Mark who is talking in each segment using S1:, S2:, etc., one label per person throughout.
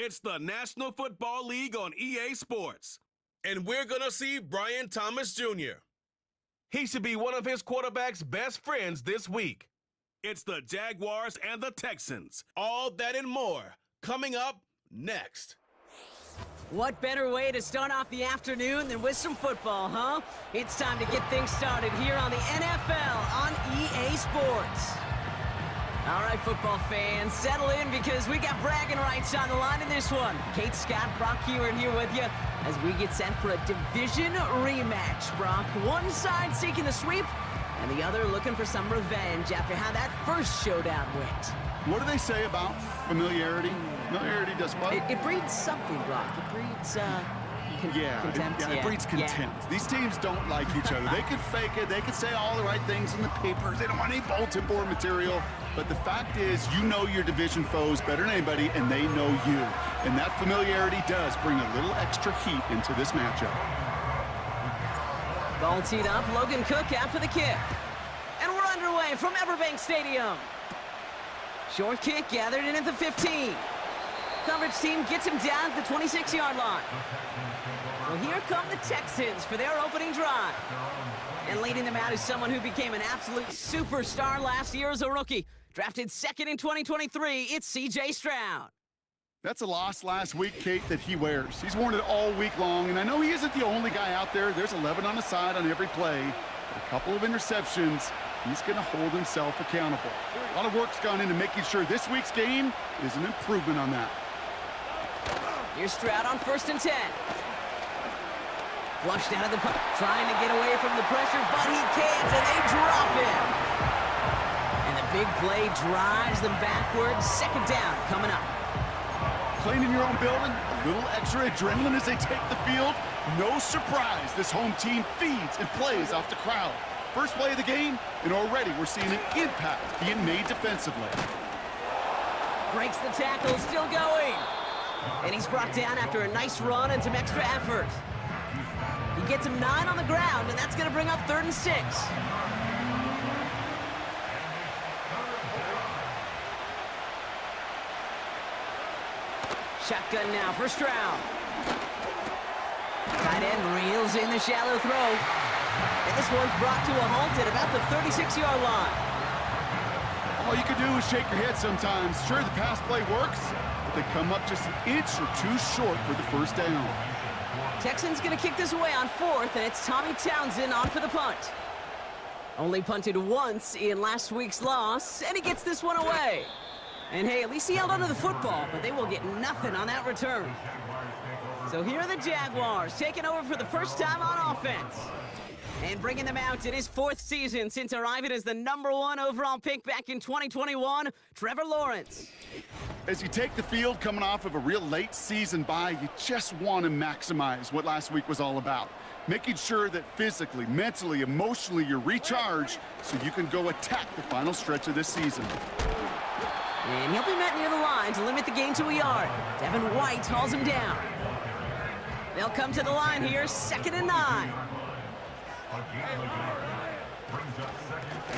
S1: It's the National Football League on EA Sports. And we're going to see Brian Thomas Jr. He should be one of his quarterback's best friends this week. It's the Jaguars and the Texans. All that and more coming up next.
S2: What better way to start off the afternoon than with some football, huh? It's time to get things started here on the NFL on EA Sports. All right, football fans, settle in because we got bragging rights on the line in this one. Kate, Scott, Brock Hewitt here with you as we get set for a division rematch, Brock. One side seeking the sweep and the other looking for some revenge after how that first showdown went.
S3: What do they say about familiarity? Familiarity does what?
S2: It breeds something, Brock. It breeds, contempt.
S3: It breeds contempt.
S2: Yeah.
S3: These teams don't like each other. They could fake it. They could say all the right things in the papers. They don't want any bulletin board material. But the fact is, you know your division foes better than anybody, and they know you. And that familiarity does bring a little extra heat into this matchup.
S2: Ball teed up. Logan Cook out for the kick. And we're underway from Everbank Stadium. Short kick gathered in at the 15. Coverage team gets him down at the 26-yard line. So here come the Texans for their opening drive. And leading them out is someone who became an absolute superstar last year as a rookie. Drafted second in 2023, it's C.J. Stroud.
S3: That's a loss last week, Kate, that he wears. He's worn it all week long, and I know he isn't the only guy out there. There's 11 on the side on every play. A couple of interceptions. He's going to hold himself accountable. A lot of work's gone into making sure this week's game is an improvement on that.
S2: Here's Stroud on 1st and 10. Flushed out of the puck, trying to get away from the pressure, but he can't, and they drop him. And the big play drives them backwards. Second down coming up.
S3: Playing in your own building, a little extra adrenaline as they take the field. No surprise, this home team feeds and plays off the crowd. First play of the game, and already we're seeing an impact being made defensively.
S2: Breaks the tackle, still going. And he's brought down after a nice run and some extra effort. He gets him 9 on the ground, and that's going to bring up 3rd and 6. Shotgun now for Stroud. Tight end reels in the shallow throw. And this one's brought to a halt at about the 36-yard line.
S3: All you can do is shake your head sometimes. Sure, the pass play works, but they come up just an inch or two short for the first down.
S2: Texans going to kick this away on 4th, and it's Tommy Townsend on for the punt. Only punted once in last week's loss, and he gets this one away. And hey, at least he held onto the football, but they will get nothing on that return. So here are the Jaguars taking over for the first time on offense. And bringing them out in his 4th season since arriving as the #1 overall pick back in 2021, Trevor Lawrence.
S3: As you take the field coming off of a real late season bye, you just want to maximize what last week was all about. Making sure that physically, mentally, emotionally you're recharged so you can go attack the final stretch of this season.
S2: And he'll be met near the line to limit the gain to a yard. Devin White hauls him down. They'll come to the line here, 2nd and 9.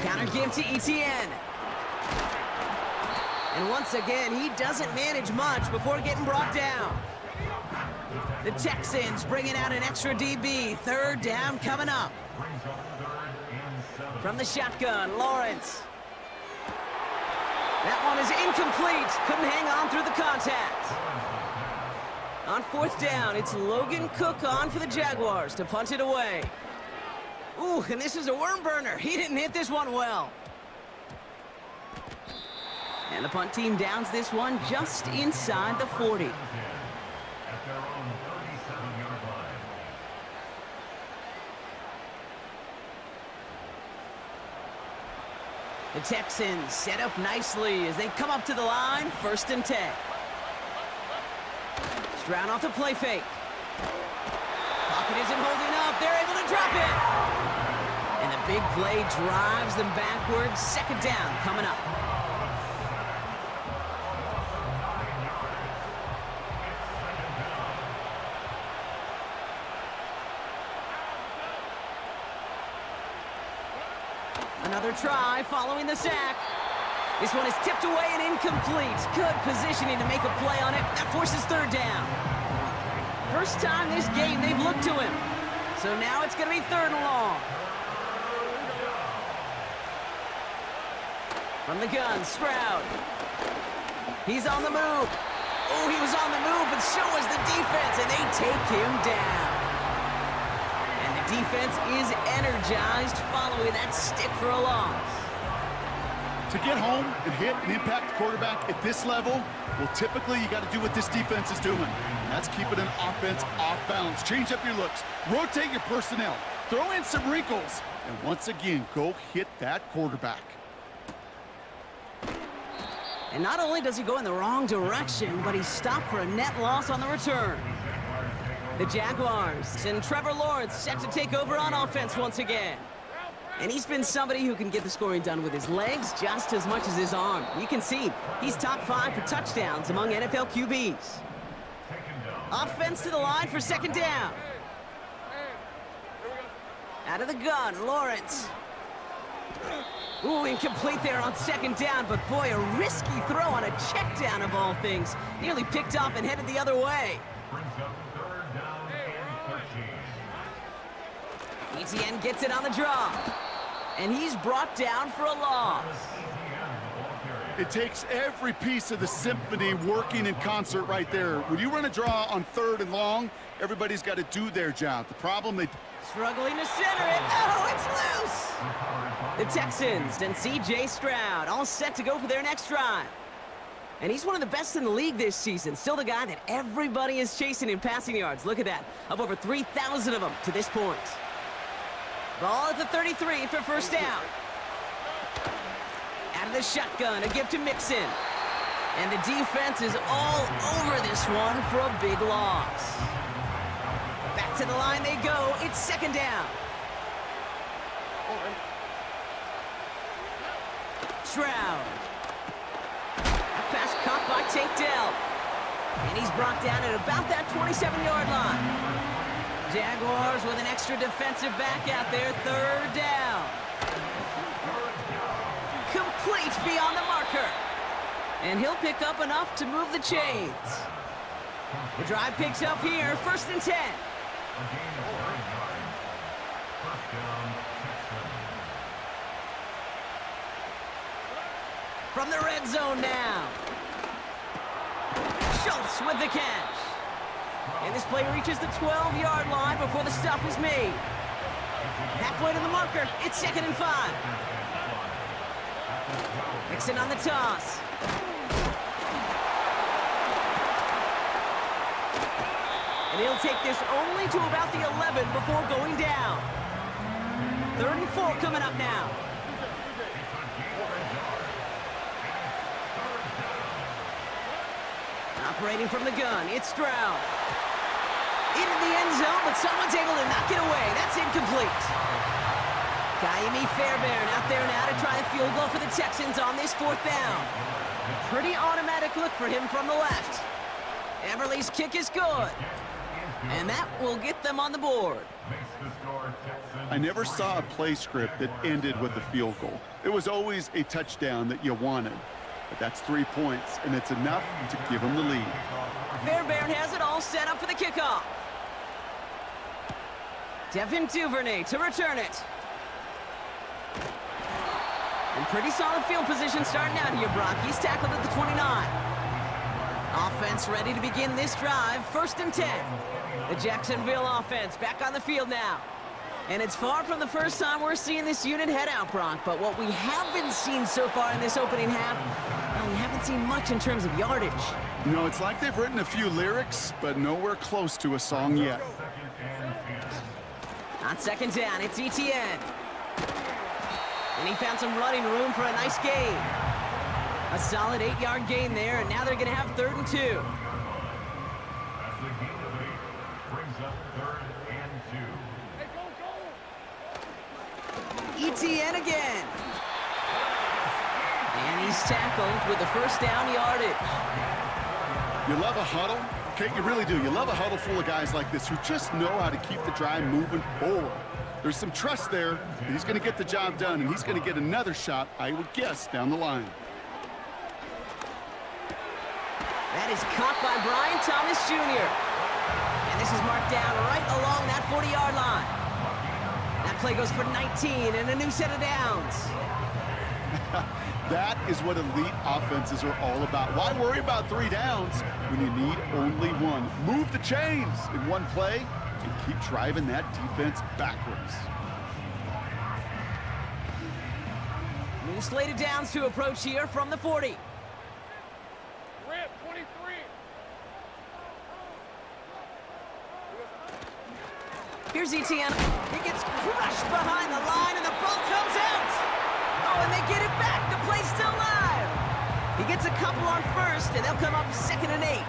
S2: Counter give to Etienne. And once again, he doesn't manage much before getting brought down. The Texans bringing out an extra DB. 3rd down coming up. From the shotgun, Lawrence. That one is incomplete. Couldn't hang on through the contact. On 4th down, it's Logan Cook on for the Jaguars to punt it away. Ooh, and this is a worm burner. He didn't hit this one well. And the punt team downs this one just inside the 40. The Texans set up nicely as they come up to the line, 1st and 10. Stroud off the play fake. Pocket isn't holding up. They're able to drop it. And the big play drives them backwards. 2nd down coming up. Another try following the sack. This one is tipped away and incomplete. Good positioning to make a play on it. That forces third down. First time this game they've looked to him. So now it's going to be third and long. From the gun, Stroud. He's on the move. Oh, he was on the move, but so was the defense, and they take him down. And the defense is energized following that stick for a loss.
S3: To get home and hit and impact the quarterback at this level, well, typically you got to do what this defense is doing. And that's keeping an offense off balance. Change up your looks. Rotate your personnel. Throw in some wrinkles. And once again, go hit that quarterback.
S2: And not only does he go in the wrong direction, but he's stopped for a net loss on the return. The Jaguars and Trevor Lawrence set to take over on offense once again. And he's been somebody who can get the scoring done with his legs just as much as his arm. You can see he's top 5 for touchdowns among NFL QBs. Offense to the line for second down. Out of the gun, Lawrence. Ooh, incomplete there on second down, but boy, a risky throw on a check down of all things. Nearly picked off and headed the other way. ETN gets it on the draw. And he's brought down for a loss.
S3: It takes every piece of the symphony working in concert right there. When you run a draw on third and long, everybody's got to do their job. The problem, they...
S2: Struggling to center it. Oh, it's loose! The Texans and C.J. Stroud all set to go for their next drive. And he's one of the best in the league this season. Still the guy that everybody is chasing in passing yards. Look at that. Up over 3,000 of them to this point. Ball at the 33 for first down. Out of the shotgun, a give to Mixon. And the defense is all over this one for a big loss. Back to the line they go. It's second down. Stroud. Pass caught by Tate Dell. And he's brought down at about that 27-yard line. Jaguars with an extra defensive back out there, third down. Complete beyond the marker. And he'll pick up enough to move the chains. The drive picks up here, first and 10. From the red zone now. Schultz with the catch. And this play reaches the 12-yard line before the stop is made. Halfway to the marker, it's second and 5. Mixon on the toss. And he'll take this only to about the 11 before going down. Third and 4 coming up now. Operating from the gun, it's Stroud. Into the end zone, but someone's able to knock it away. That's incomplete. Kaimi Fairbairn out there now to try a field goal for the Texans on this fourth down. Pretty automatic look for him from the left. Everly's kick is good. And that will get them on the board.
S3: I never saw a play script that ended with a field goal. It was always a touchdown that you wanted. But that's 3 points, and it's enough to give them the lead.
S2: Fairbairn has it all set up for the kickoff. Devin Duvernay to return it. And pretty solid field position starting out here, Brock. He's tackled at the 29. Offense ready to begin this drive. First and 10. The Jacksonville offense back on the field now. And it's far from the first time we're seeing this unit head out, Brock. But what we haven't seen so far in this opening half, well, we haven't seen much in terms of yardage.
S3: No, it's like they've written a few lyrics, but nowhere close to a song yet.
S2: On second down, it's ETN. And he found some running room for a nice gain. A solid 8-yard gain there, and now they're going to have third and 2. ETN again. And he's tackled with the first down yardage.
S3: You love a huddle? Okay, you really do. You love a huddle full of guys like this who just know how to keep the drive moving forward. There's some trust there. He's going to get the job done, and he's going to get another shot, I would guess, down the line.
S2: That is caught by Brian Thomas Jr. And this is marked down right along that 40-yard line. That play goes for 19 and a new set of downs.
S3: That is what elite offenses are all about. Why worry about 3 downs when you need only 1? Move the chains in one play and keep driving that defense backwards.
S2: New slate of downs to approach here from the 40.
S4: Rip, 23.
S2: Here's Etienne. He gets crushed behind the line, and the ball comes out. Oh, and they get it back. The play's still live. He gets a couple on first, and they'll come up 2nd and 8.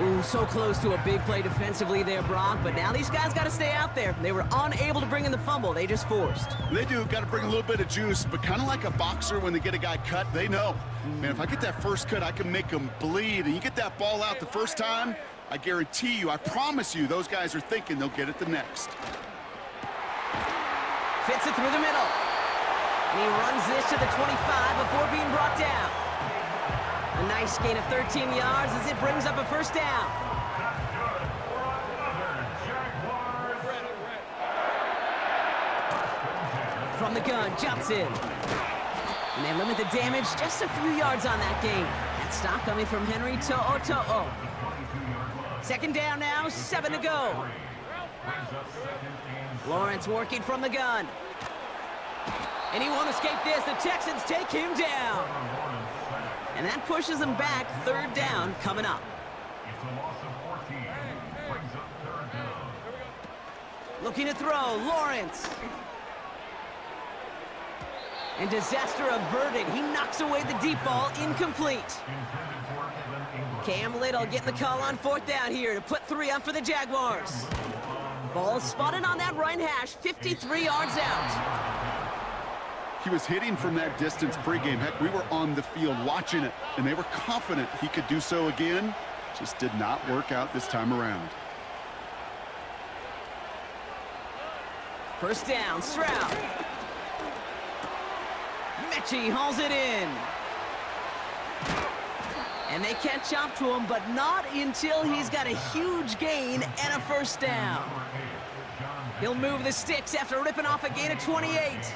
S2: Ooh, so close to a big play defensively there, Brock, but now these guys got to stay out there. They were unable to bring in the fumble. They just forced.
S3: They do. Got to bring a little bit of juice, but kind of like a boxer when they get a guy cut, they know. Man, if I get that first cut, I can make him bleed. And you get that ball out the first time, I guarantee you, I promise you, those guys are thinking they'll get it the next.
S2: Fits it through the middle. And he runs this to the 25 before being brought down. A nice gain of 13 yards as it brings up a first down. From the gun, Johnson. And they limit the damage just a few yards on that gain. That stop coming from Henry To'o. 2nd down now, 7 to go. Lawrence working from the gun. And he won't escape this. The Texans take him down. And that pushes them back. 3rd down coming up. Looking to throw, Lawrence. And disaster averted. He knocks away the deep ball, incomplete. Cam Little getting the call on 4th down here to put 3 up for the Jaguars. Ball spotted on that right hash, 53 yards out.
S3: He was hitting from that distance pregame. Heck, we were on the field watching it, and they were confident he could do so again. Just did not work out this time around.
S2: First down, Stroud. Mechie hauls it in. And they catch up to him, but not until he's got a huge gain and a first down. He'll move the sticks after ripping off a gain of 28.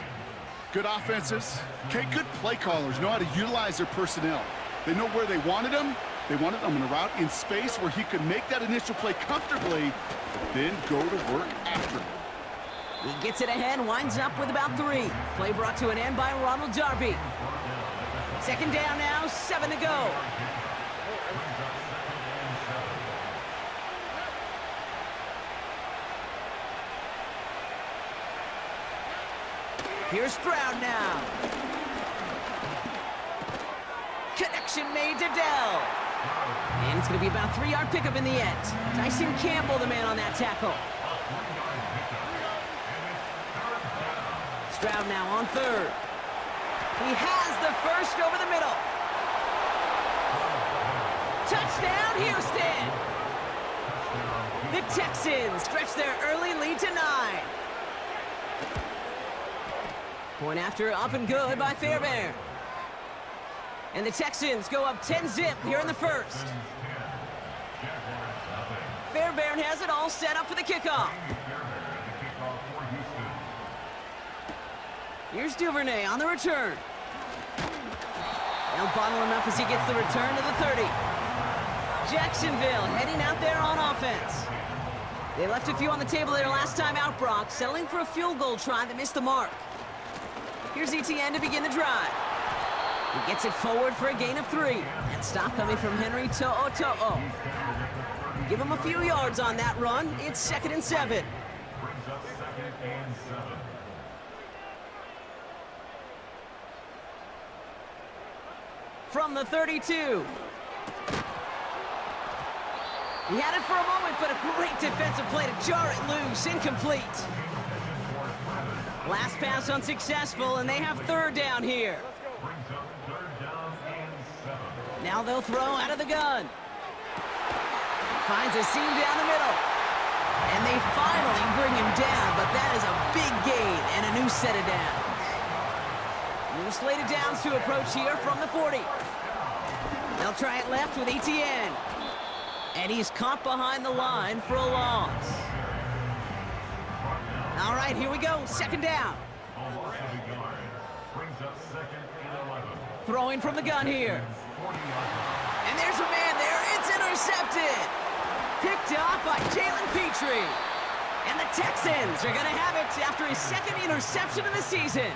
S3: Good offenses. Okay, good play callers know how to utilize their personnel. They know where they wanted him. They wanted him in a route in space where he could make that initial play comfortably, then go to work after it.
S2: He gets it ahead, winds up with about 3. Play brought to an end by Ronald Darby. 2nd down now, 7 to go. Here's Stroud now. Connection made to Dell. And it's going to be about a 3-yard pickup in the end. Tyson Campbell, the man on that tackle. Stroud now on 3rd. He has the first over the middle. Touchdown, Houston! The Texans stretch their early lead to 9. Point after, up and good by Fairbairn. And the Texans go up 10-zip here in the first. Fairbairn has it all set up for the kickoff. Here's Duvernay on the return. They'll bottle him up as he gets the return to the 30. Jacksonville heading out there on offense. They left a few on the table there last time out, Brock, settling for a field goal try that missed the mark. Here's Etienne to begin the drive. He gets it forward for a gain of 3. That stop coming from Henry To'o. Give him a few yards on that run. It's 2nd and 7. From the 32. He had it for a moment, but a great defensive play to jar it loose. Incomplete. Last pass unsuccessful, and they have 3rd down here. Now they'll throw out of the gun. Finds a seam down the middle. And they finally bring him down, but that is a big gain and a new set of downs. New slate of downs to approach here from the 40. They'll try it left with Etienne. And he's caught behind the line for a loss. All right, here we go. Second down. Throwing from the gun here. And there's a man there. It's intercepted. Picked off by Jalen Petrie. And the Texans are going to have it after his second interception of the season.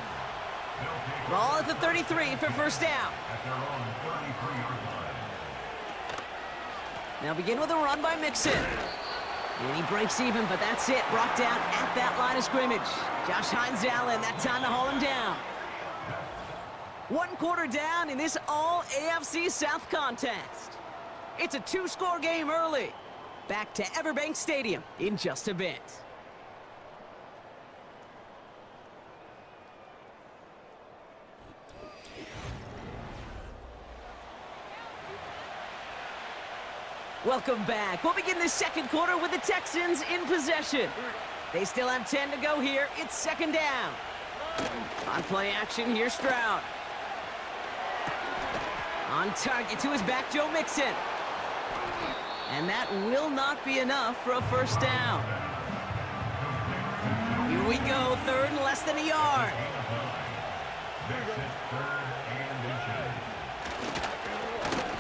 S2: Ball at the 33 for first down. Now begin with a run by Mixon. And he breaks even, but that's it. Brought down at that line of scrimmage. Josh Hines Allen, that time to haul him down. 1 quarter down in this all-AFC South contest. It's a 2-score game early. Back to Everbank Stadium in just a bit. Welcome back. We'll begin the second quarter with the Texans in possession. They still have 10 to go here. It's second down. On play action, here's Stroud. On target to his back, Joe Mixon. And that will not be enough for a first down. Here we go, third and less than a yard.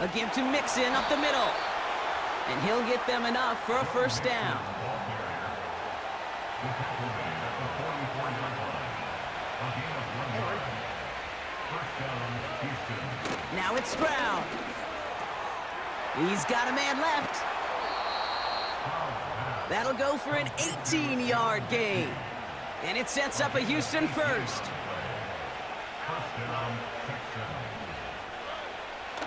S2: A give to Mixon up the middle. And he'll get them enough for a first down. Now it's Stroud. He's got a man left. That'll go for an 18-yard gain. And it sets up a Houston first.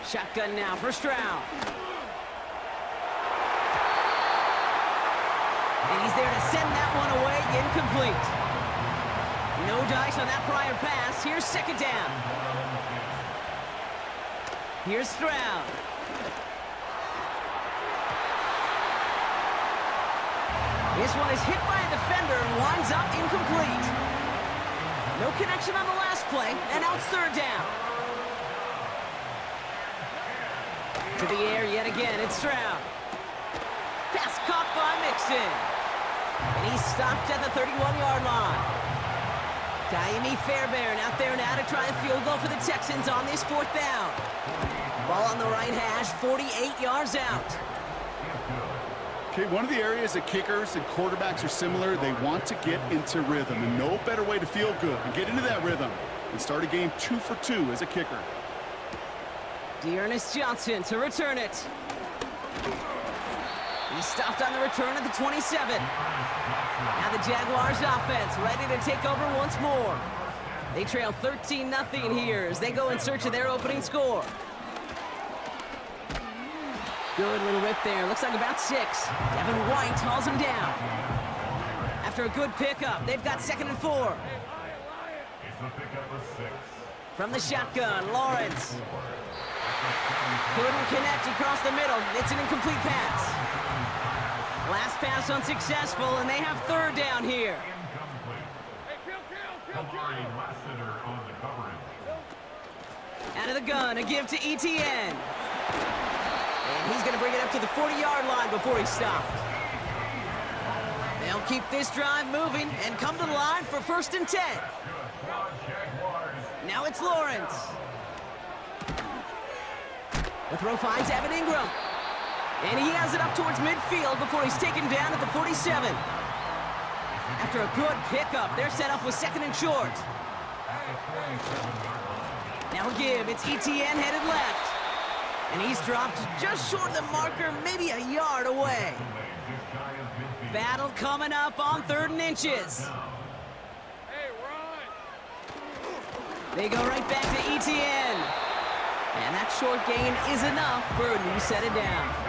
S2: Shotgun now for Stroud. And he's there to send that one away, incomplete. No dice on that prior pass. Here's second down. Here's Stroud. This one is hit by a defender and winds up incomplete. No connection on the last play, and now it's third down. To the air yet again, it's Stroud. Pass caught by Mixon. And he's stopped at the 31-yard line. Kaimi Fairbairn out there now to try a field goal for the Texans on this fourth down. Ball on the right hash, 48 yards out.
S3: Okay, one of the areas that kickers and quarterbacks are similar, they want to get into rhythm. And no better way to feel good and get into that rhythm and start a game 2 for 2 as a kicker.
S2: Dearness Johnson to return it. He stopped on the return at the 27. Now the Jaguars offense ready to take over once more. They trail 13-0 here as they go in search of their opening score. Good little rip there. Looks like about 6. Devin White hauls him down. After a good pickup, they've got 2nd and 4. From the shotgun, Lawrence. Couldn't connect across the middle. It's an incomplete pass. Last pass unsuccessful, and they have third down here. Out of the gun, a give to Etienne. And he's going to bring it up to the 40-yard line before he stopped. They'll keep this drive moving and come to the line for 1st and 10. Now it's Lawrence. The throw finds Evan Ingram. And he has it up towards midfield before he's taken down at the 47. After a good pickup, they're set up with 2nd and short. Now a give. It's Etienne headed left. And he's dropped just short of the marker, maybe a yard away. Battle coming up on 3rd and inches. They go right back to Etienne. And that short gain is enough for a new set of downs.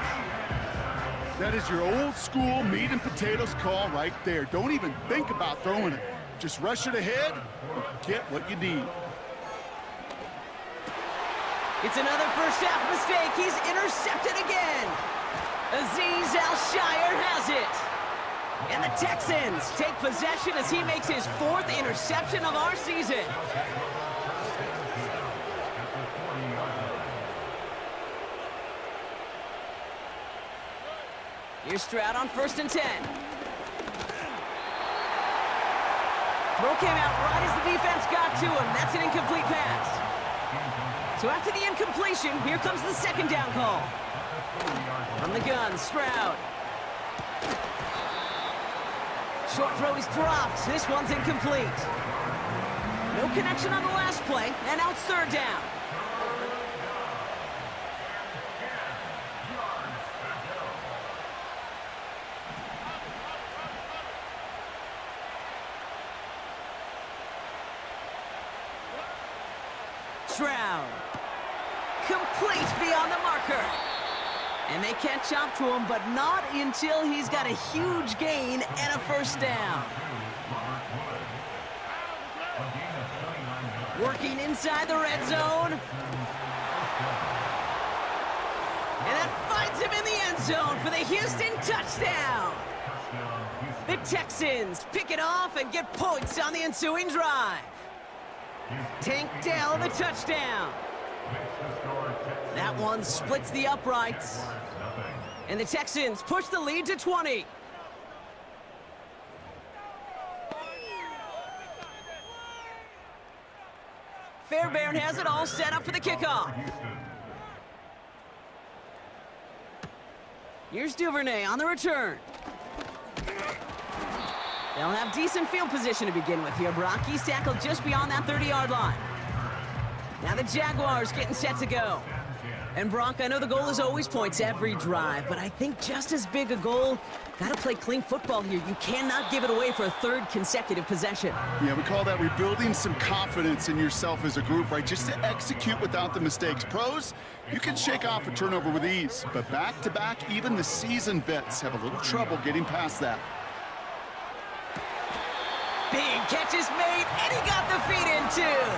S3: That is your old school meat and potatoes call right there. Don't even think about throwing it. Just rush it ahead and get what you need.
S2: It's another first half mistake. He's intercepted again. Azeez Al-Shire has it. And the Texans take possession as he makes his 4th interception of our season. Here's Stroud on 1st and 10. Throw came out right as the defense got to him. That's an incomplete pass. So after the incompletion, here comes the 2nd down call. From the gun, Stroud. Short throw is dropped. This one's incomplete. No connection on the last play, and now it's 3rd down. Stroud. Complete beyond the marker. And they catch up to him, but not until he's got a huge gain and a 1st down. Working inside the red zone. And that finds him in the end zone for the Houston touchdown. The Texans pick it off and get points on the ensuing drive. Tank Dell, the touchdown. That one splits the uprights. And the Texans push the lead to 20. Fairbairn has it all set up for the kickoff. Here's Duvernay on the return. They'll have decent field position to begin with here, Brock. He's tackled just beyond that 30-yard line. Now the Jaguars getting set to go. And Brock, I know the goal is always points every drive, but I think just as big a goal, got to play clean football here. You cannot give it away for a 3rd consecutive possession.
S3: Yeah, we call that rebuilding some confidence in yourself as a group, right? Just to execute without the mistakes. Pros, you can shake off a turnover with ease, but back-to-back, even the seasoned vets have a little trouble getting past that.
S2: Big catch is made, and he got the feet in too.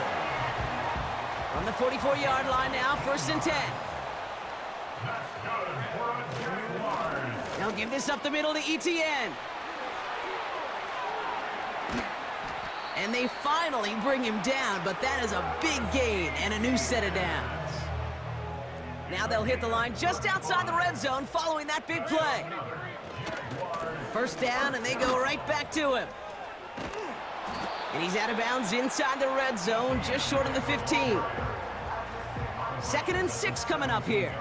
S2: On the 44-yard line now, 1st and 10. They'll give this up the middle to ETN. And they finally bring him down, but that is a big gain and a new set of downs. Now they'll hit the line just outside the red zone following that big play. 1st down, and they go right back to him. And he's out of bounds inside the red zone, just short of the 15. 2nd and 6 coming up here.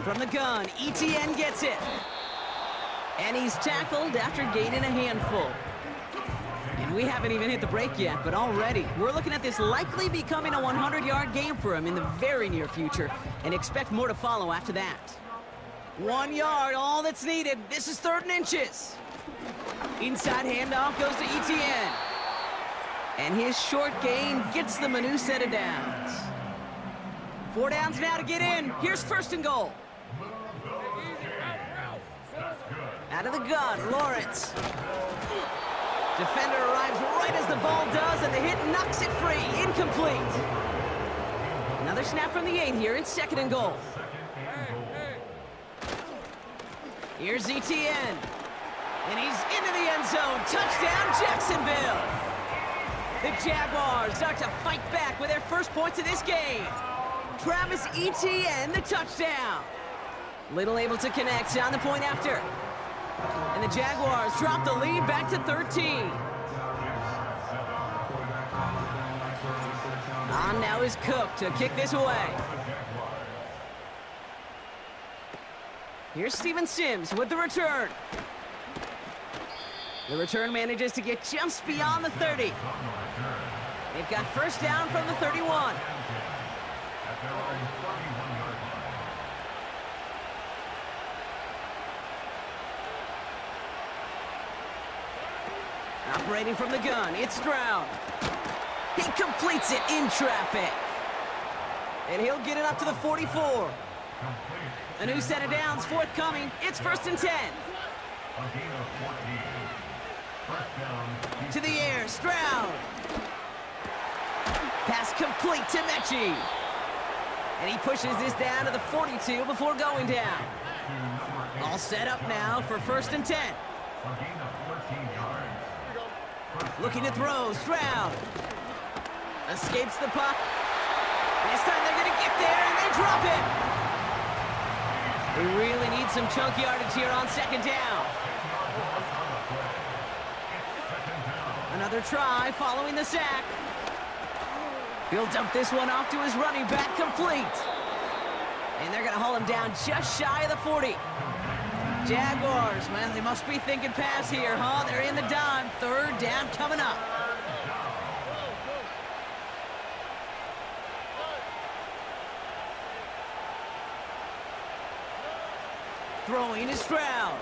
S2: From the gun, ETN gets it. And he's tackled after gaining a handful. And we haven't even hit the break yet, but already we're looking at this likely becoming a 100-yard game for him in the very near future, and expect more to follow after that. 1 yard, all that's needed. This is 3rd and inches. Inside handoff goes to ETN. And his short gain gets them a new set of downs. 4 downs now to get in. Here's 1st and goal. Out of the gun, Lawrence. Defender arrives right as the ball does, and the hit knocks it free. Incomplete. Another snap from the 8 here. It's 2nd and goal. Here's ETN. And he's into the end zone. Touchdown, Jacksonville. The Jaguars start to fight back with their 1st points of this game. Travis Etienne, the touchdown. Little able to connect on the point after. And the Jaguars drop the lead back to 13. On now is Cook to kick this away. Here's Steven Sims with the return. The return manages to get just beyond the 30. They've got 1st down from the 31. Operating from the gun, it's Stroud. He completes it in traffic. And he'll get it up to the 44. A new set of downs forthcoming. It's 1st and 10. To the air, Stroud. Pass complete to Mechie. And he pushes this down to the 42 before going down. All set up now for 1st and 10. Looking to throw, Stroud. Escapes the puck. This time they're going to get there, and they drop it. They really need some chunk yardage here on second down. Another try following the sack. He'll dump this one off to his running back, complete. And they're going to haul him down just shy of the 40. Jaguars, man, they must be thinking pass here, huh? They're in the dime. Third down coming up. Throwing is Stroud.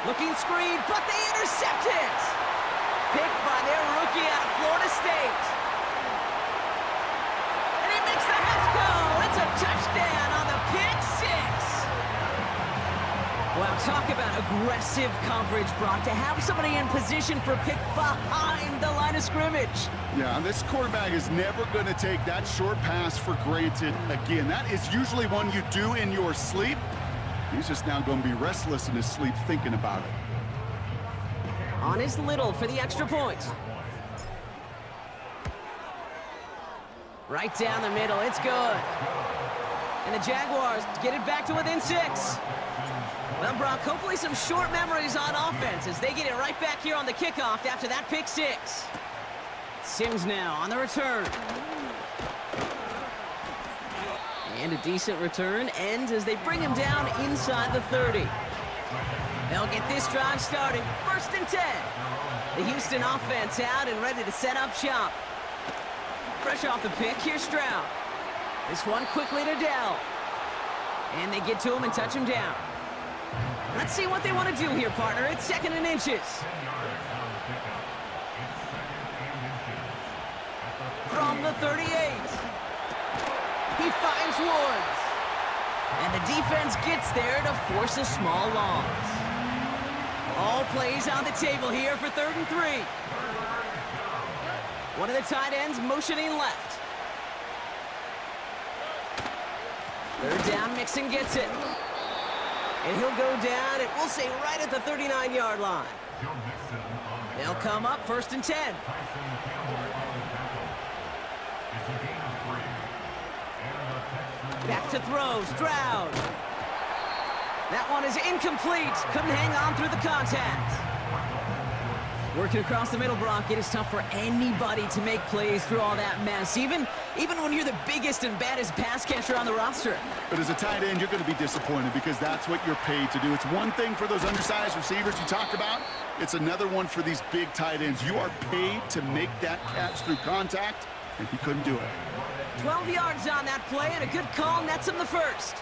S2: Looking screen, but they intercept it. Picked by their rookie out of Florida State. And he makes the Hess go. It's a touchdown on the pick six. Wow, talk about aggressive coverage, Brock. To have somebody in position for pick behind the line of scrimmage.
S3: Yeah, this quarterback is never going to take that short pass for granted again. That is usually one you do in your sleep. He's just now going to be restless in his sleep thinking about it.
S2: On his Little for the extra point. Right down the middle, it's good. And the Jaguars get it back to within 6. Well, Brock, hopefully some short memories on offense as they get it right back here on the kickoff after that pick 6. Sims now on the return. And a decent return ends as they bring him down inside the 30. They'll get this drive started. 1st and 10. The Houston offense out and ready to set up shop. Fresh off the pick, here's Stroud. This one quickly to Dell. And they get to him and touch him down. Let's see what they want to do here, partner. It's 2nd and inches. From the 38. He finds Woods. And the defense gets there to force a small loss. All plays on the table here for 3rd and 3. One of the tight ends motioning left. 3rd down, Mixon gets it. And he'll go down, and we'll say right at the 39-yard line. They'll come up 1st and 10. Back to throw, Stroud. That one is incomplete. Couldn't hang on through the contact. Working across the middle, Brock, it is tough for anybody to make plays through all that mess, even when you're the biggest and baddest pass catcher on the roster.
S3: But as a tight end, you're going to be disappointed because that's what you're paid to do. It's one thing for those undersized receivers you talk about. It's another one for these big tight ends. You are paid to make that catch through contact, and he couldn't do it.
S2: 12 yards on that play, and a good call nets him the 1st.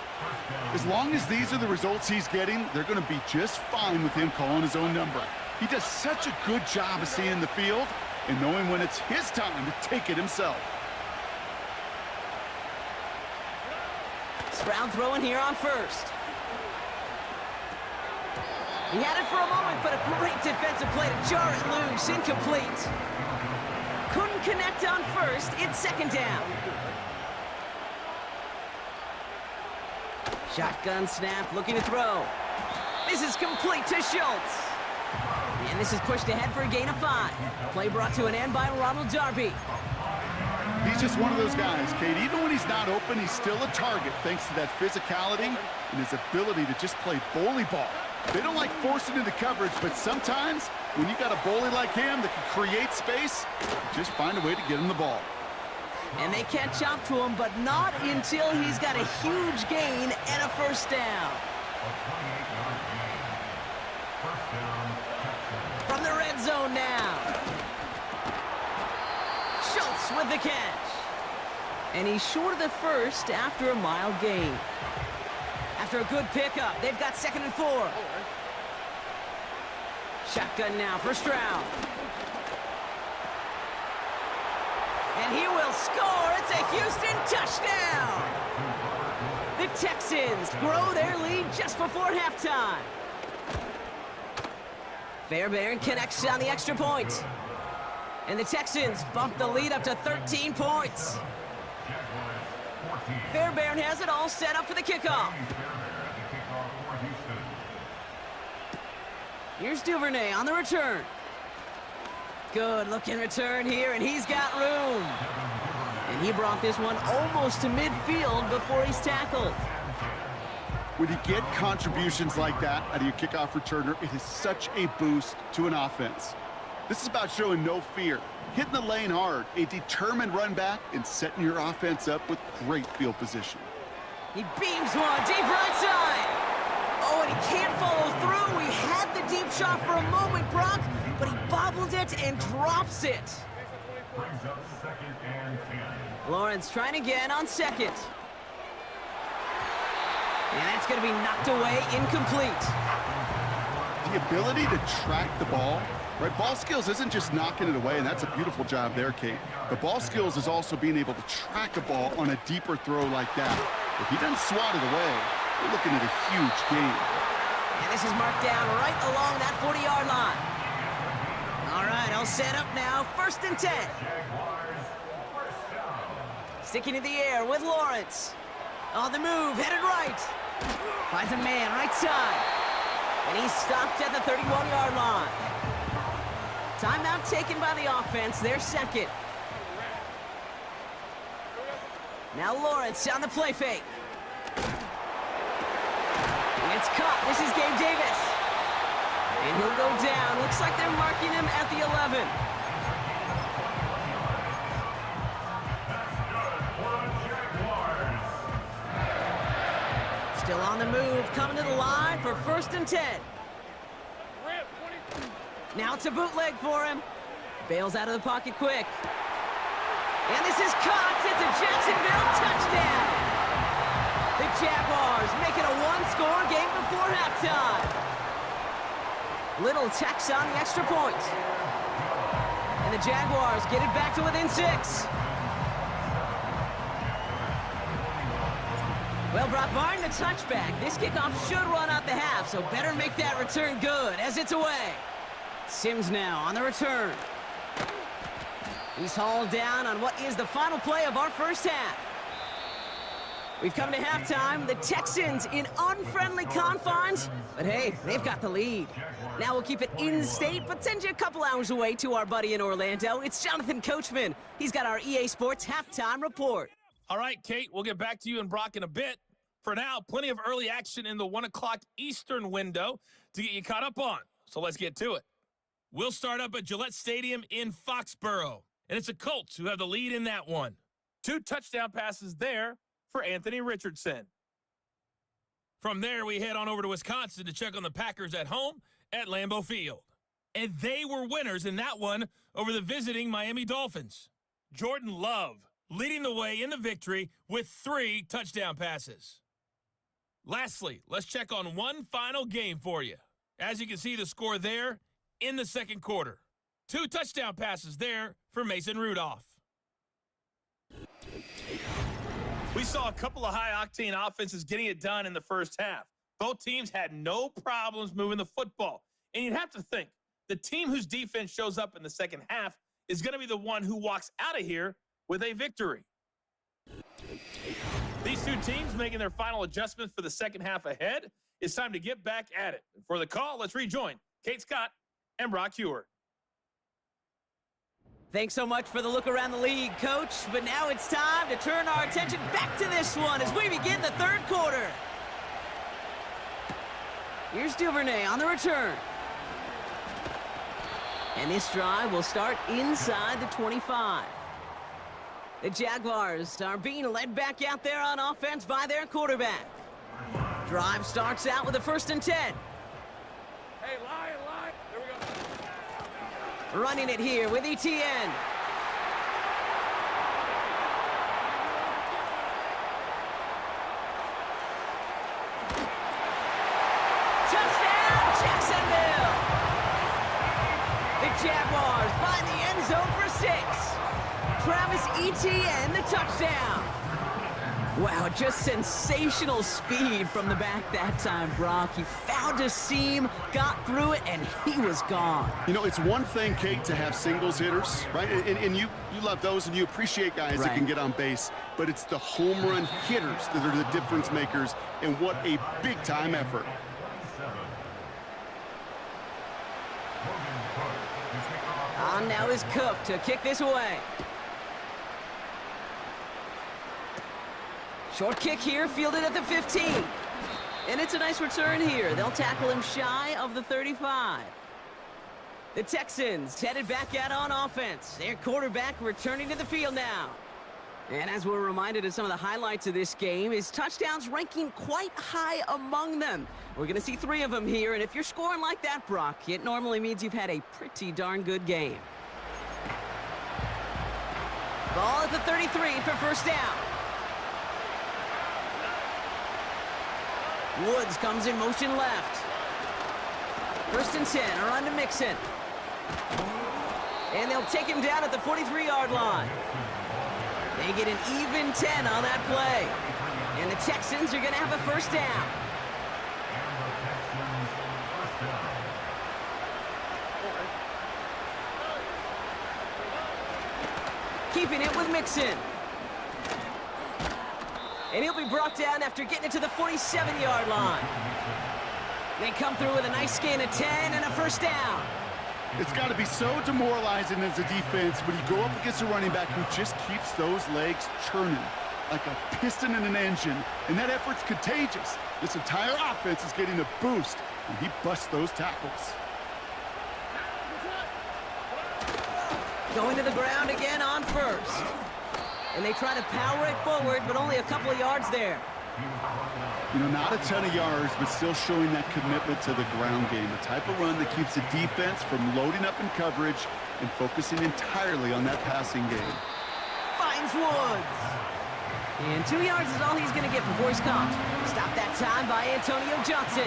S3: As long as these are the results he's getting, they're going to be just fine with him calling his own number. He does such a good job of seeing the field and knowing when it's his time to take it himself.
S2: Stroud throwing here on 1st. He had it for a moment, but a great defensive play to jar it loose. Incomplete. Couldn't connect on 1st. It's 2nd down. Shotgun snap, looking to throw. This is complete to Schultz. And this is pushed ahead for a gain of 5. Play brought to an end by Ronald Darby.
S3: He's just one of those guys, Kate. Even when he's not open, he's still a target thanks to that physicality and his ability to just play bully ball. They don't like forcing into coverage, but sometimes when you got a bully like him that can create space, just find a way to get him the ball.
S2: And they catch up to him, but not until he's got a huge gain and a 1st down. From the red zone now. Schultz with the catch. And he's short of the 1st after a mild gain. After a good pickup, they've got 2nd and 4. Shotgun now for Stroud. And he will score. It's a Houston touchdown. The Texans grow their lead just before halftime. Fairbairn connects on the extra point. And the Texans bump the lead up to 13 points. Fairbairn has it all set up for the kickoff. Here's Duvernay on the return. Good looking return here, and he's got room. And he brought this one almost to midfield before he's tackled.
S3: When you get contributions like that out of your kickoff returner, it is such a boost to an offense. This is about showing no fear, hitting the lane hard, a determined run back, and setting your offense up with great field position.
S2: He beams one deep right side. Oh, and he can't follow through. He had the deep shot for a moment, Brock, but he bobbled it and drops it. Lawrence trying again on second. And that's going to be knocked away, incomplete.
S3: The ability to track the ball, right? Ball skills isn't just knocking it away, and that's a beautiful job there, Kate. The ball skills is also being able to track a ball on a deeper throw like that. If he doesn't swat it away, we're looking at a huge gain.
S2: And this is marked down right along that 40-yard line. All right, all set up now. 1st and 10. Sticking in the air with Lawrence. On the move, headed right. Finds a man right side. And he's stopped at the 31-yard line. Timeout taken by the offense, their second. Now Lawrence on the play fake. It's caught. This is Gabe Davis. And he'll go down. Looks like they're marking him at the 11. Still on the move, coming to the line for 1st and 10. Now it's a bootleg for him. Bails out of the pocket quick. And this is caught. It's a Jacksonville touchdown. The Jaguars make it a one-score game before halftime. Little tax on the extra point. And the Jaguars get it back to within 6. Well, Brock, barring the touchback, this kickoff should run out the half, so better make that return good as it's away. Sims now on the return. He's hauled down on what is the final play of our first half. We've come to halftime. The Texans in unfriendly confines, but hey, they've got the lead. Now we'll keep it in state, but send you a couple hours away to our buddy in Orlando. It's Jonathan Coachman. He's got our EA Sports halftime report.
S5: All right, Kate, we'll get back to you and Brock in a bit. For now, plenty of early action in the 1 o'clock Eastern window to get you caught up on. So let's get to it. We'll start up at Gillette Stadium in Foxborough. And it's the Colts who have the lead in that one. 2 touchdown passes there for Anthony Richardson. From there, we head on over to Wisconsin to check on the Packers at home at Lambeau Field. And they were winners in that one over the visiting Miami Dolphins. Jordan Love leading the way in the victory with 3 touchdown passes. Lastly, let's check on one final game for you. As you can see the score there in the second quarter. 2 touchdown passes there for Mason Rudolph. We saw a couple of high-octane offenses getting it done in the first half. Both teams had no problems moving the football. And you'd have to think, the team whose defense shows up in the second half is going to be the one who walks out of here with a victory. These 2 teams making their final adjustments for the second half ahead. It's time to get back at it. For the call, let's rejoin Kate Scott and Brock Huard.
S2: Thanks so much for the look around the league, Coach. But now it's time to turn our attention back to this one as we begin the third quarter. Here's Duvernay on the return. And this drive will start inside the 25. The Jaguars are being led back out there on offense by their quarterback. Drive starts out with a 1st and 10.
S4: Hey, line. There we go.
S2: Running it here with ETN. Touchdown, Jacksonville! The Jaguars find the end zone for 6. Travis Etienne, the touchdown. Wow, just sensational speed from the back that time, Brock. He found a seam, got through it, and he was gone.
S3: You know, it's one thing, Kate, to have singles hitters, right? And you love those, and you appreciate guys that can get on base. But it's the home run hitters that are the difference makers, and what a big-time effort.
S2: On now is Cook to kick this away. Short kick here, fielded at the 15. And it's a nice return here. They'll tackle him shy of the 35. The Texans headed back out on offense. Their quarterback returning to the field now. And as we're reminded of some of the highlights of this game, his touchdowns ranking quite high among them. We're going to see 3 of them here, and if you're scoring like that, Brock, it normally means you've had a pretty darn good game. Ball at the 33 for first down. Woods comes in motion left. First and 10, around to Mixon. And they'll take him down at the 43-yard line. They get an even 10 on that play. And the Texans are going to have a first down. Keeping it with Mixon. And he'll be brought down after getting it to the 47-yard line. They come through with a nice gain of 10 and a first down.
S3: It's got to be so demoralizing as a defense when you go up against a running back who just keeps those legs churning like a piston in an engine, and that effort's contagious. This entire offense is getting a boost, and he busts those tackles.
S2: Going to the ground again on first. And they try to power it forward, but only a couple of yards there.
S3: You know, not a ton of yards, but still showing that commitment to the ground game. A type of run that keeps the defense from loading up in coverage and focusing entirely on that passing game.
S2: Finds Woods. And 2 yards is all he's going to get before he's caught. Stopped that time by Antonio Johnson.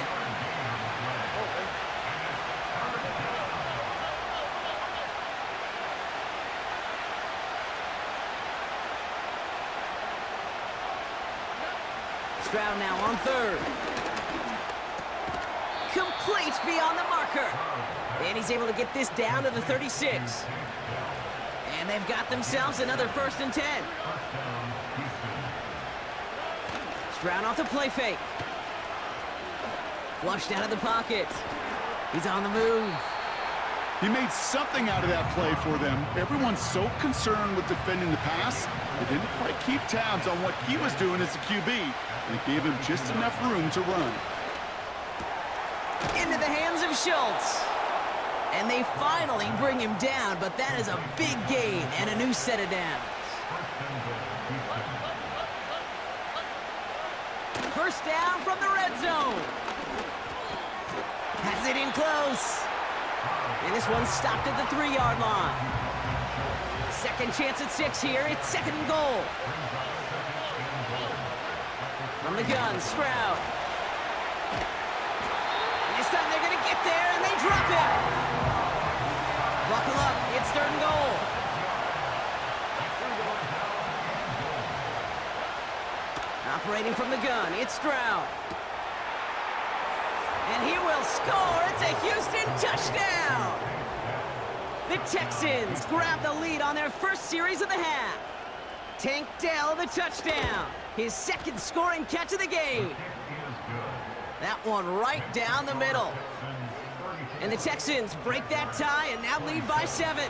S2: Stroud now on third. Complete beyond the marker. And he's able to get this down to the 36. And they've got themselves another first and 10. Stroud off the play fake. Flushed out of the pocket. He's on the move.
S3: He made something out of that play for them. Everyone's so concerned with defending the pass, they didn't quite keep tabs on what he was doing as a QB. And it gave him just enough room to run.
S2: Into the hands of Schultz. And they finally bring him down, but that is a big gain and a new set of downs. First down from the red zone. Has it in close. And this one's stopped at the 3-yard line. Second chance at 6 here. It's second and goal. From the gun, Stroud. And this time they're going to get there, and they drop it. Buckle up. It's third and goal. Operating from the gun, it's Stroud. And he will score. It's a Houston touchdown. The Texans grab the lead on their first series of the half. Tank Dell the touchdown. His second scoring catch of the game. That one right down the middle. And the Texans break that tie and now lead by 7.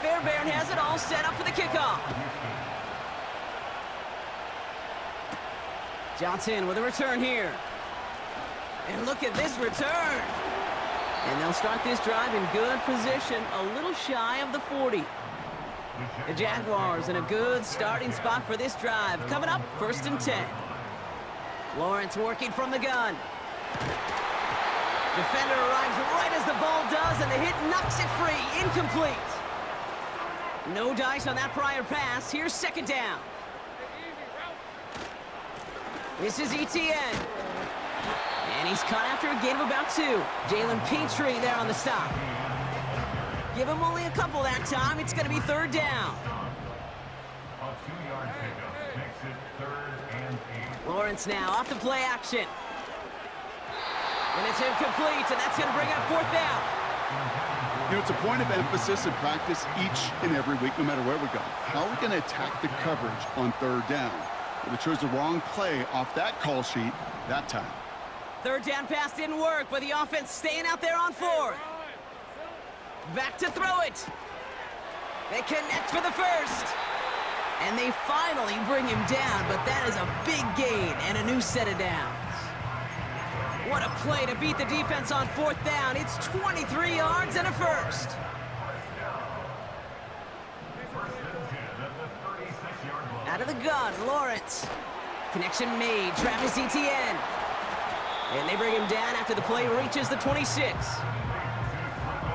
S2: Fairbairn has it all set up for the kickoff. Johnson with a return here. And look at this return. And they'll start this drive in good position, a little shy of the 40. The Jaguars in a good starting spot for this drive. Coming up, first and 10. Lawrence working from the gun. Defender arrives right as the ball does, and the hit knocks it free. Incomplete. No dice on that prior pass. Here's second down. This is ETN. And he's caught after a gain of about 2. Jalen Petrie there on the stop. Give him only a couple that time. It's going to be third down. Lawrence now off the play action. And it's incomplete, and that's going to bring up fourth down.
S3: You know, it's a point of emphasis in practice each and every week, no matter where we go. How are we going to attack the coverage on third down? Well, they chose the wrong play off that call sheet that time.
S2: Third down pass didn't work, but the offense staying out there on fourth. Back to throw it. They connect for the first. And they finally bring him down, but that is a big gain and a new set of downs. What a play to beat the defense on 4th down. It's 23 yards and a first. Out of the gun, Lawrence. Connection made, Travis Etienne. And they bring him down after the play reaches the 26.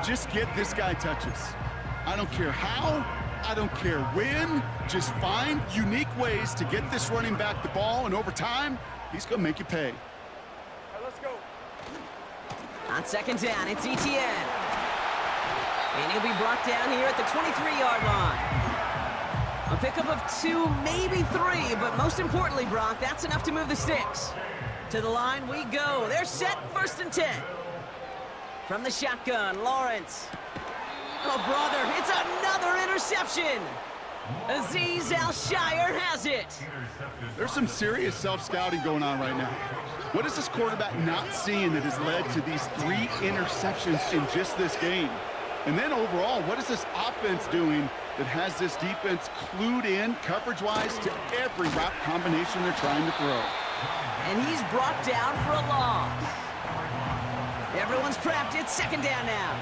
S3: Just get this guy touches. I don't care how, I don't care when. Just find unique ways to get this running back the ball, and over time, he's going to make you pay.
S4: Let's go.
S2: On 2nd down, it's Etienne. And he'll be brought down here at the 23-yard line. A pickup of 2, maybe 3, but most importantly, Brock, that's enough to move the sticks. To the line we go. They're set, 1st and 10. From the shotgun, Lawrence. Oh, brother, it's another interception. Azeez Al-Shire has it.
S3: There's some serious self-scouting going on right now. What is this quarterback not seeing that has led to these 3 interceptions in just this game? And then overall, what is this offense doing that has this defense clued in coverage-wise to every route combination they're trying to throw?
S2: And he's brought down for a loss. Everyone's prepped. It's 2nd down now.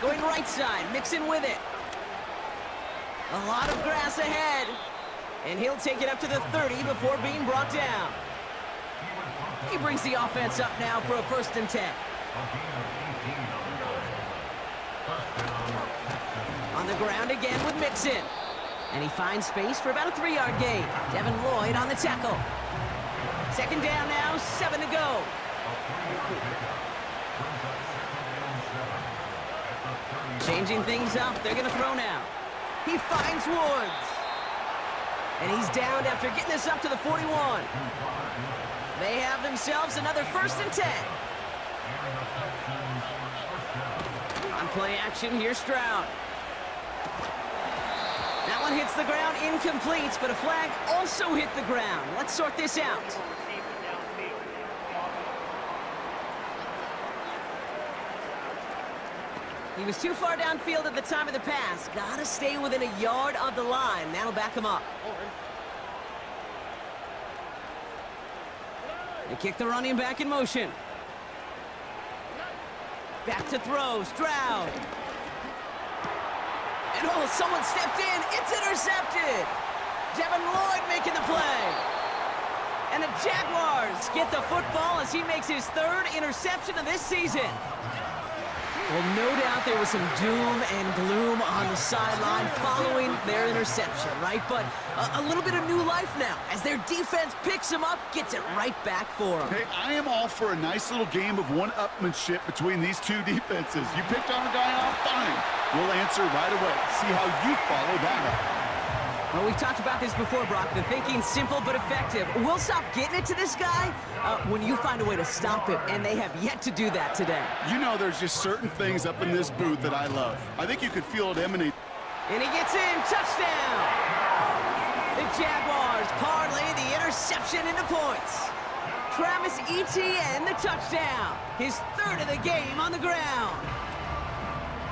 S2: Going right side, Mixon with it. A lot of grass ahead. And he'll take it up to the 30 before being brought down. He brings the offense up now for a 1st and 10. On the ground again with Mixon. And he finds space for about a 3-yard gain. Devin Lloyd on the tackle. 2nd down now, 7 to go. Changing things up, they're gonna throw now. He finds Woods. And he's downed after getting this up to the 41. They have themselves another 1st and 10. On play action, here's Stroud. That one hits the ground, incomplete, but a flag also hit the ground. Let's sort this out. He was too far downfield at the time of the pass. Gotta stay within a yard of the line. That'll back him up. They kick the running back in motion. Back to throw, Stroud. And oh, someone stepped in. It's intercepted. Devin Lloyd making the play. And the Jaguars get the football as he makes his 3rd interception of this season. Well, no doubt there was some doom and gloom on the sideline following their interception, right? But a little bit of new life now as their defense picks him up, gets it right back for him.
S3: Hey, I am all for a nice little game of one-upmanship between these 2 defenses. You picked on a guy out, fine. We'll answer right away. See how you follow that up.
S2: Well, we've talked about this before, Brock. The thinking's simple but effective. We'll stop getting it to this guy when you find a way to stop him, and they have yet to do that today.
S3: You know there's just certain things up in this booth that I love. I think you could feel it emanate.
S2: And he gets in. Touchdown! The Jaguars parlay the interception into points. Travis Etienne, the touchdown. His 3rd of the game on the ground.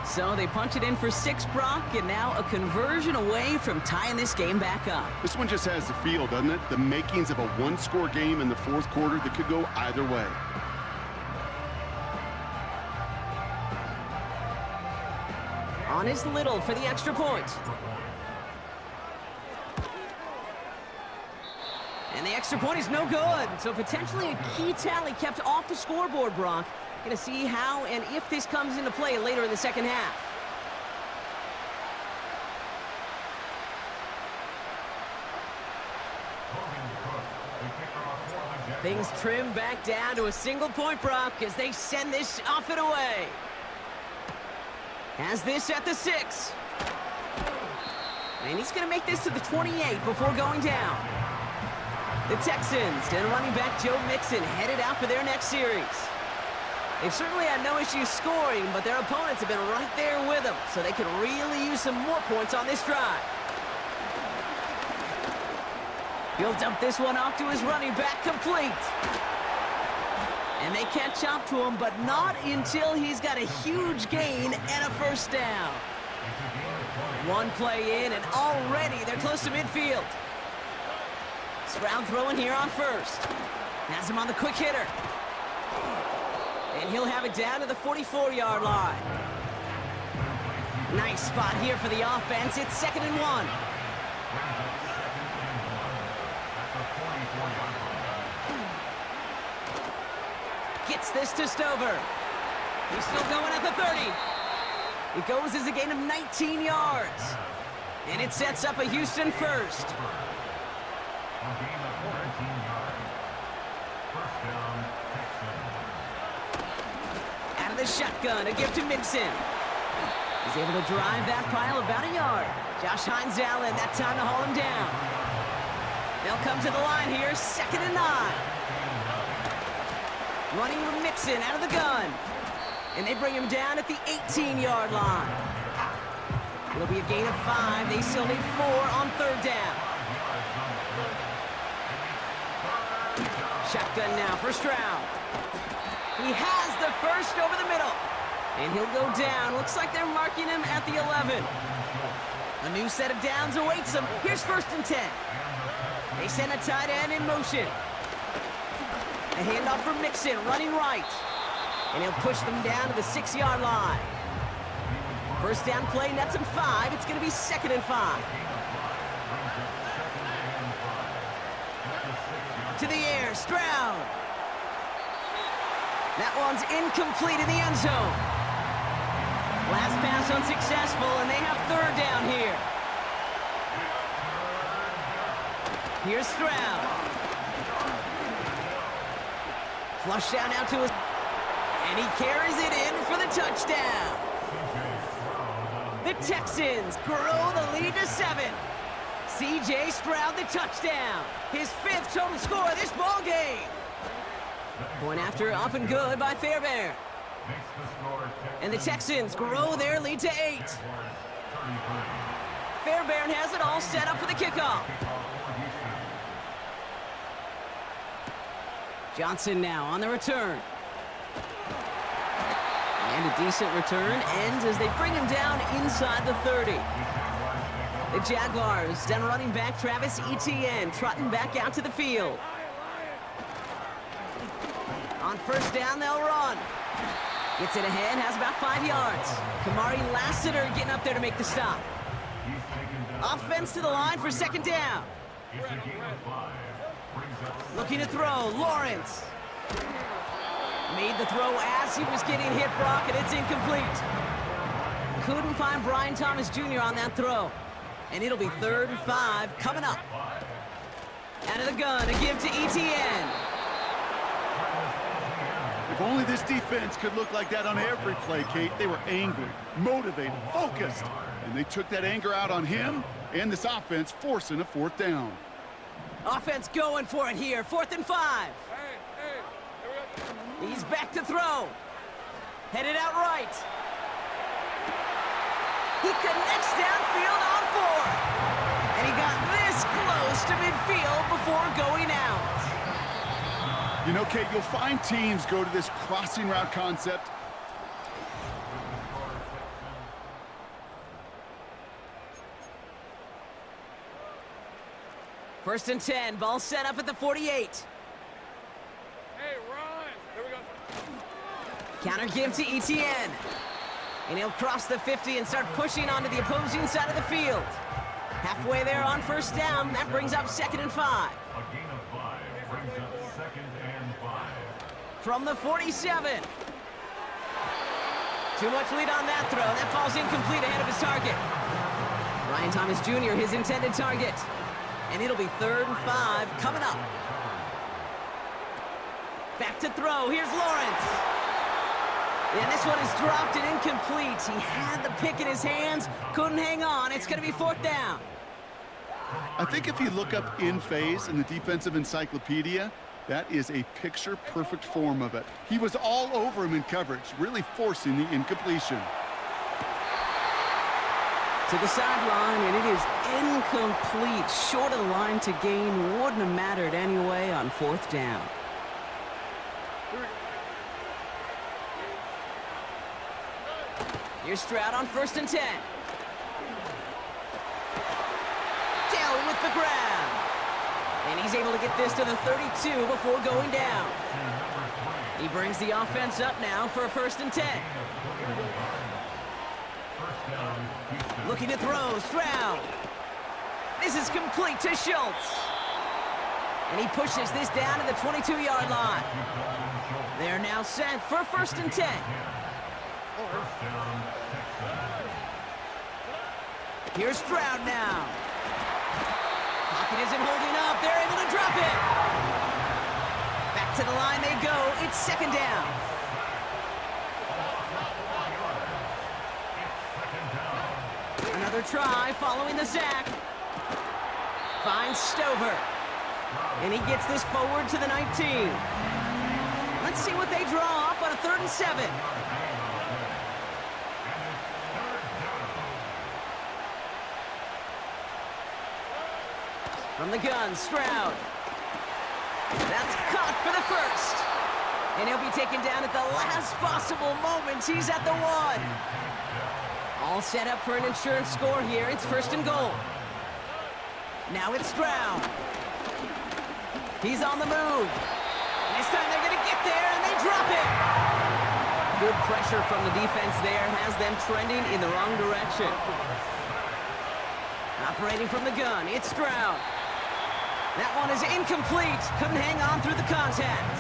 S2: So they punch it in for 6, Brock, and now a conversion away from tying this game back up.
S3: This one just has the feel, doesn't it? The makings of a 1-score game in the 4th quarter that could go either way.
S2: On is Little for the extra point. And the extra point is no good. So potentially a key tally kept off the scoreboard, Brock. Going to see how and if this comes into play later in the 2nd half. Things trim back down to a single point, Brock, as they send this off and away. Has this at the 6. And he's going to make this to the 28 before going down. The Texans and running back Joe Mixon headed out for their next series. They've certainly had no issues scoring, but their opponents have been right there with them, so they can really use some more points on this drive. He'll dump this one off to his running back, complete. And they catch up to him, but not until he's got a huge gain and a 1st down. One play in, and already they're close to midfield. Stroud throwing here on first. Has him on the quick hitter. And he'll have it down to the 44-yard line. Nice spot here for the offense. It's 2nd and 1. Gets this to Stover. He's still going at the 30. It goes as a gain of 19 yards. And it sets up a Houston first. Out of the shotgun, a give to Mixon. He's able to drive that pile about a yard. Josh Hines Allen, that time to haul him down. They'll come to the line here, 2nd and 9. Running with Mixon out of the gun. And they bring him down at the 18-yard line. It'll be a gain of 5. They still need 4 on 3rd down. Shotgun now for Stroud. He has the first over the middle. And he'll go down. Looks like they're marking him at the 11. A new set of downs awaits him. Here's 1st and 10. They send a tight end in motion. A handoff for Mixon, running right. And he'll push them down to the 6-yard line. First down play, nets him 5. It's going to be 2nd and 5. To the air, Stroud. That one's incomplete in the end zone. Last pass unsuccessful, and they have 3rd down here. Here's Stroud. Flush down out to his... And he carries it in for the touchdown. The Texans grow the lead to 7. C.J. Stroud the touchdown. His 5th total score of this ball game. Point after up and good by Fairbairn. And the Texans grow their lead to 8. Fairbairn has it all set up for the kickoff. Johnson now on the return. And a decent return ends as they bring him down inside the 30. The Jaguars, then running back Travis Etienne, trotting back out to the field. On 1st down, they'll run. Gets it ahead, has about 5 yards. Kamari Lassiter getting up there to make the stop. Offense to the line for 2nd down. Looking to throw, Lawrence. Made the throw as he was getting hit, Brock, and it's incomplete. Couldn't find Brian Thomas Jr. on that throw. And it'll be 3rd and 5 coming up. Out of the gun, a give to Etienne.
S3: If only this defense could look like that on every play, Kate. They were angry, motivated, focused. And they took that anger out on him and this offense, forcing a 4th down.
S2: Offense going for it here, 4th and 5. He's back to throw. Headed out right. He connects downfield on 4th. And he got this close to midfield before going out.
S3: You know, Kate, you'll find teams go to this crossing route concept.
S2: First and 10, ball set up at the 48.
S4: Hey, run! There we go.
S2: Counter give to Etienne. And he'll cross the 50 and start pushing onto the opposing side of the field. Halfway there on 1st down, that brings up 2nd and 5.
S6: A gain of 5 brings up 2nd and 5.
S2: From the 47. Too much lead on that throw. That falls incomplete ahead of his target. Brian Thomas Jr., his intended target. And it'll be 3rd and 5 coming up. Back to throw. Here's Lawrence. And this one is dropped and incomplete. He had the pick in his hands, couldn't hang on. It's going to be 4th down.
S3: I think if you look up in phase in the defensive encyclopedia, that is a picture-perfect form of it. He was all over him in coverage, really forcing the incompletion.
S2: To the sideline, and it is incomplete. Short of the line to gain. Wouldn't have mattered anyway on 4th down. Here's Stroud on 1st and 10. Down with the grab. And he's able to get this to the 32 before going down. He brings the offense up now for a 1st and 10. Looking to throw, Stroud. This is complete to Schultz. And he pushes this down to the 22-yard line. They're now set for 1st and 10. Here's Stroud now. Pocket isn't holding up. They're able to drop it. Back to the line they go. It's 2nd down. Another try following the sack. Finds Stover. And he gets this forward to the 19. Let's see what they draw up on a 3rd and 7. From the gun, Stroud. That's caught for the 1st. And he'll be taken down at the last possible moment. He's at the 1. All set up for an insurance score here. It's 1st and goal. Now it's Stroud. He's on the move. And this time they're going to get there, and they drop it. Good pressure from the defense there has them trending in the wrong direction. Operating from the gun, it's Stroud. That one is incomplete. Couldn't hang on through the contact.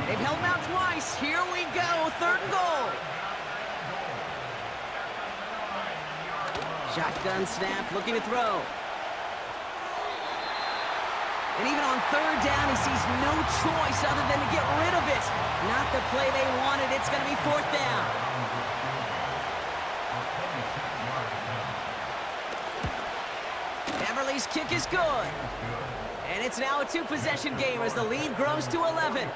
S2: They've held him out twice. Here we go, 3rd and goal. Shotgun snap, looking to throw. And even on 3rd down, he sees no choice other than to get rid of it. Not the play they wanted. It's going to be 4th down. Everly's kick is good. And it's now a 2-possession game as the lead grows to 11.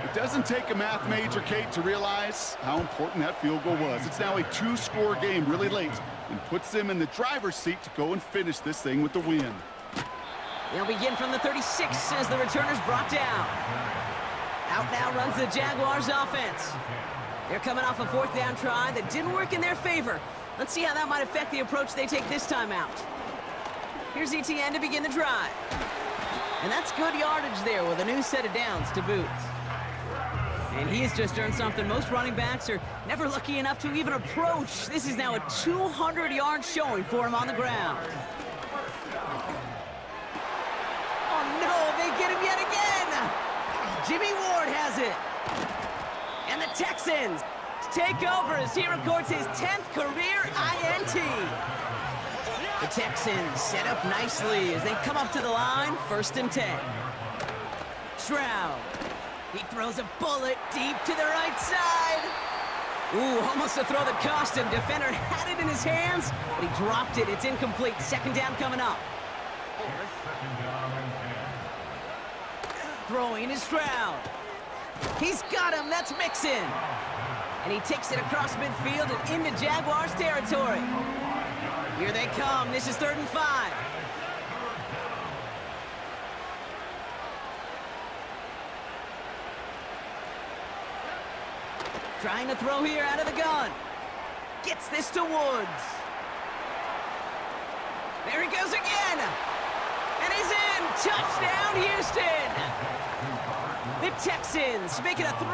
S3: It doesn't take a math major, Kate, to realize how important that field goal was. It's now a 2-score game really late and puts them in the driver's seat to go and finish this thing with the win.
S2: They'll begin from the 36 as the returner's brought down. Out now runs the Jaguars offense. They're coming off a 4th down try that didn't work in their favor. Let's see how that might affect the approach they take this time out. Here's ETN to begin the drive. And that's good yardage there with a new set of downs to boot. And he has just earned something most running backs are never lucky enough to even approach. This is now a 200-yard showing for him on the ground. Oh no, they get him yet again! Jimmy Ward has it. And the Texans take over as he records his 10th career INT. The Texans set up nicely as they come up to the line, 1st and 10. Stroud. He throws a bullet deep to the right side. Ooh, almost a throw that cost him. Defender had it in his hands, but he dropped it. It's incomplete. 2nd down coming up. Throwing is Stroud. He's got him. That's Mixon. And he takes it across midfield and into Jaguars territory. Here they come. This is 3rd and 5. Trying to throw here out of the gun. Gets this to Woods. There he goes again. And he's in. Touchdown, Houston. The Texans make it a 3.